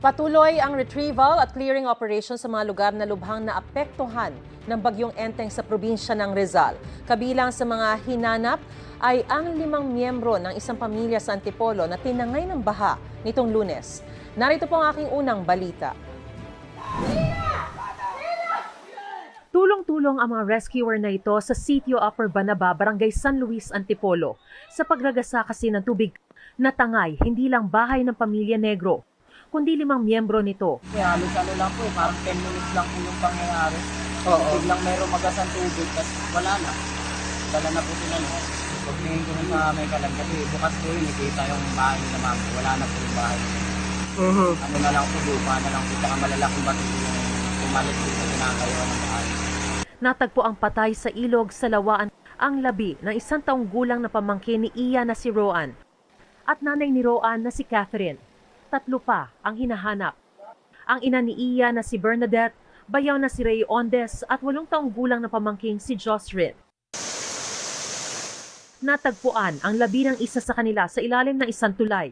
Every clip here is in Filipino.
Patuloy ang retrieval at clearing operation sa mga lugar na lubhang naapektuhan ng bagyong Enteng sa probinsya ng Rizal. Kabilang sa mga hinanap ay ang 5 miyembro ng isang pamilya sa Antipolo na tinangay ng baha nitong Lunes. Narito po ang aking unang balita. Tulong-tulong ang mga rescuer na ito sa Sitio Upper Banaba, Barangay San Luis, Antipolo sa pagragasa kasi ng tubig na tangay hindi lang bahay ng pamilya Negro, kundi 5 miyembro nito. Halos lang po, parang 10 minutes lang po yung pangyayari. Biglang meron magasang tubig, tapos wala na. Dala na po sila. Pagtingin ko nun sa may kalag, kasi bukas po yun, nakita yung bahay na ma'am. Wala na po yung bahay. Ano na lang po, lupa na lang po, saka malalaking bato yung tumalit po sa kinakayawan ng bahay. Natagpo ang patay sa ilog sa Lawaan ang labi ng 1 taong gulang na pamangkin ni Iya na si Roan at nanay ni Roan na si Catherine. 3 pa ang hinahanap. Ang ina ni Iya na si Bernadette, bayaw na si Ray Ondes at 8 taong gulang na pamangking si Josrin. Natagpuan ang labi ng isa sa kanila sa ilalim ng isang tulay.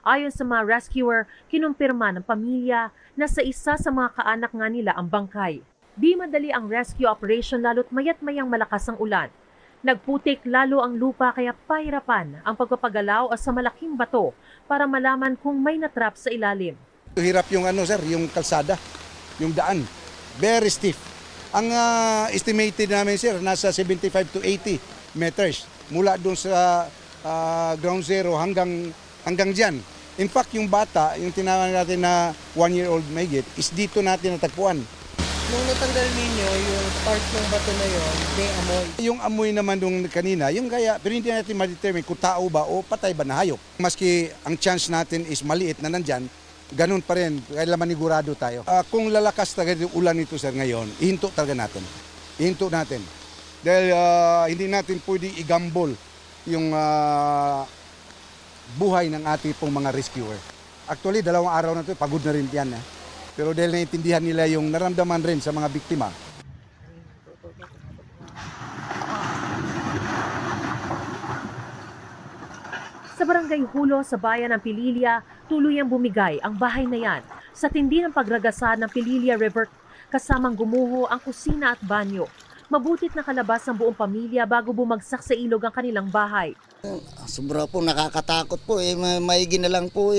Ayon sa mga rescuer, kinumpirma ng pamilya na sa isa sa mga kaanak nga nila ang bangkay. Di madali ang rescue operation lalo't mayat-mayang malakas ang ulan. Nagputik lalo ang lupa kaya pahirapan ang pagpapagalaw sa malaking bato para malaman kung may natrap sa ilalim. Hirap yung yung kalsada, yung daan. Very stiff. Ang estimated namin sir, nasa 75 to 80 meters mula doon sa ground zero hanggang diyan. In fact, yung bata, yung tinawag natin na 1-year-old mahigit, is dito natin natagpuan. Nung natanggal ninyo, yung part ng bato na yon, may amoy. Yung amoy naman nung kanina, yung kaya, pero hindi natin ma-determine kung tao ba o patay ba na hayop. Maski ang chance natin is maliit na nandyan, ganun pa rin, kailangan manigurado tayo. Kung lalakas talaga yung ulan nito sir ngayon, ihinto talaga natin. Ihinto natin. Dahil hindi natin pwede igambol yung buhay ng ating pong mga rescuer. Actually, 2 araw na ito, pagod na rin yan. Pero dahil naiintindihan nila yung naramdaman rin sa mga biktima. Sa barangay Hulo sa bayan ng Pililya, tuluyang bumigay ang bahay na yan sa tindi ng pagragasa ng Pililya River kasamang gumuho ang kusina at banyo. Mabutit nakalabas ang buong pamilya bago bumagsak sa ilog ang kanilang bahay. Sobra po, nakakatakot po. Maigi na lang po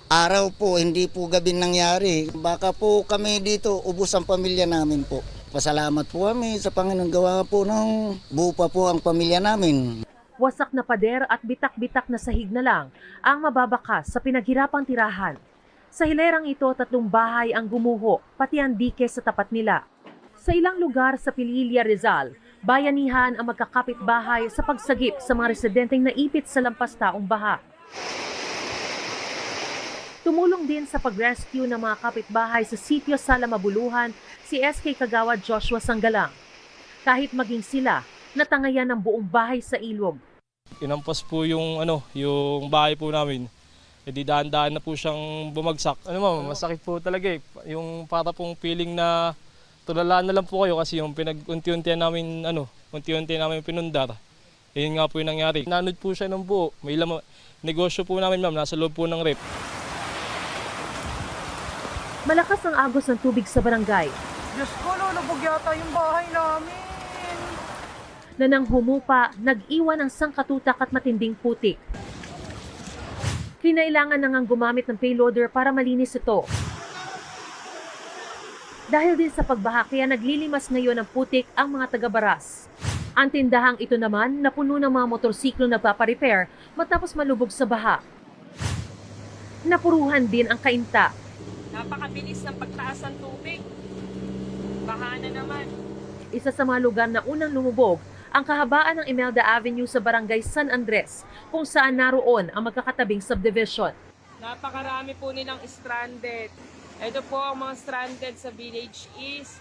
araw po, hindi po gabi nangyari. Baka po kami dito, ubos ang pamilya namin po. Pasalamat po kami sa Panginoon, gawa po ng buo pa po ang pamilya namin. Wasak na pader at bitak-bitak na sahig na lang ang mababakas sa pinaghirapang tirahan. Sa hilerang ito, 3 bahay ang gumuho, pati ang dike sa tapat nila. Sa ilang lugar sa Pililya, Rizal, bayanihan ang magkakapit-bahay sa pagsagip sa mga residenteng naipit sa lampas taong baha. Tumulong din sa pag-rescue ng mga kapitbahay sa Sitio Sala Mabuluhan si SK Kagawad Joshua Sanggalang. Kahit maging sila, natangayan ng buong bahay sa ilog. Inampas po yung bahay po namin. E di daan-daan na po siyang bumagsak. Masakit po talaga eh. Yung para pong feeling na tulalaan na lang po kayo kasi yung unti-unti namin pinundar. Yun nga po yung nangyari. Nanod po siya ng buo. May negosyo po namin ma'am, nasa loob po ng rep. Malakas ang agos ng tubig sa barangay. Diyos ko, lulubog yata yung bahay namin. Na nang humupa, nag-iwan ng sangkatutak at matinding putik. Kinailangan na ngang gumamit ng payloader para malinis ito. Dahil din sa pagbaha, kaya naglilimas ngayon ng putik ang mga taga-Baras. Ang tindahang ito naman, napuno ng mga motorsiklo na nagpaparepair matapos malubog sa baha. Napuruhan din ang kainta. Napakabilis ng pagtaas ng tubig. Baha na naman. Isa sa mga lugar na unang lumubog, ang kahabaan ng Imelda Avenue sa Barangay San Andres, kung saan naroon ang magkakatabing subdivision. Napakarami po nilang stranded. Ito po ang mga stranded sa Village East.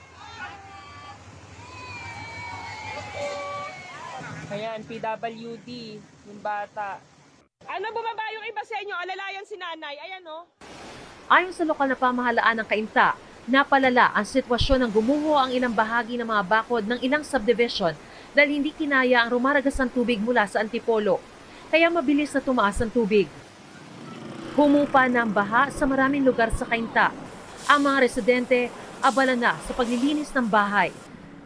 Ayan, PWD, yung bata. Ano, bumaba yung iba sa inyo? Alalayan si nanay. Ayan, oh. Ayon sa lokal na pamahalaan ng Kainta, napalala ang sitwasyon ng gumuho ang ilang bahagi ng mga bakod ng ilang subdivision dahil hindi kinaya ang rumaragas ng tubig mula sa Antipolo. Kaya mabilis na tumaas ang tubig. Humupa na ang baha sa maraming lugar sa Cainta. Ang mga residente abala na sa paglilinis ng bahay.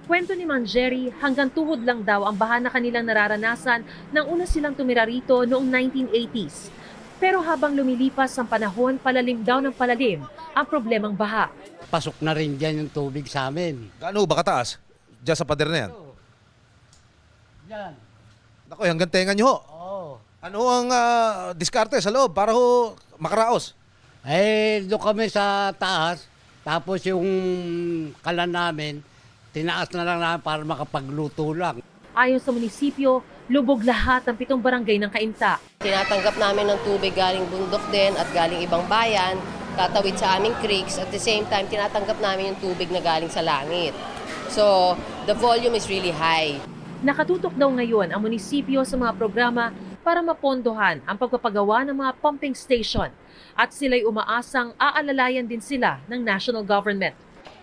Kwento ni Mang Jerry, hanggang tuhod lang daw ang baha na kanilang nararanasan nang una silang tumira rito noong 1980s. Pero habang lumilipas ang panahon, palalim daw ng palalim ang problemang baha. Pasok na rin dyan yung tubig sa amin. Gaano ba kataas? Diyan sa pader na yan? Yan. Naku, hanggang tenga nyo ho. Oo. Ano ang diskarte sa loob para ho makaraos? Doon kami sa taas, tapos yung kalan namin, tinaas na lang namin para makapagluto lang. Ayon sa munisipyo, lubog lahat ang 7 barangay ng Cainta. Tinatanggap namin ng tubig galing bundok din at galing ibang bayan, tatawid sa aming creeks. At the same time, tinatanggap namin yung tubig na galing sa langit. So, the volume is really high. Nakatutok daw ngayon ang munisipyo sa mga programa para mapondohan ang pagpapagawa ng mga pumping station at sila'y umaasang aalalayan din sila ng national government.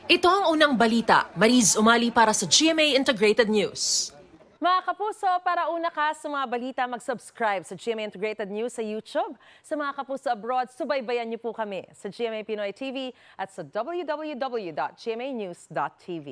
Ito ang unang balita. Mariz Umali para sa GMA Integrated News. Mga kapuso, para una ka sa mga balita, mag-subscribe sa GMA Integrated News sa YouTube. Sa mga kapuso abroad, subaybayan niyo po kami sa GMA Pinoy TV at sa www.gmanews.tv.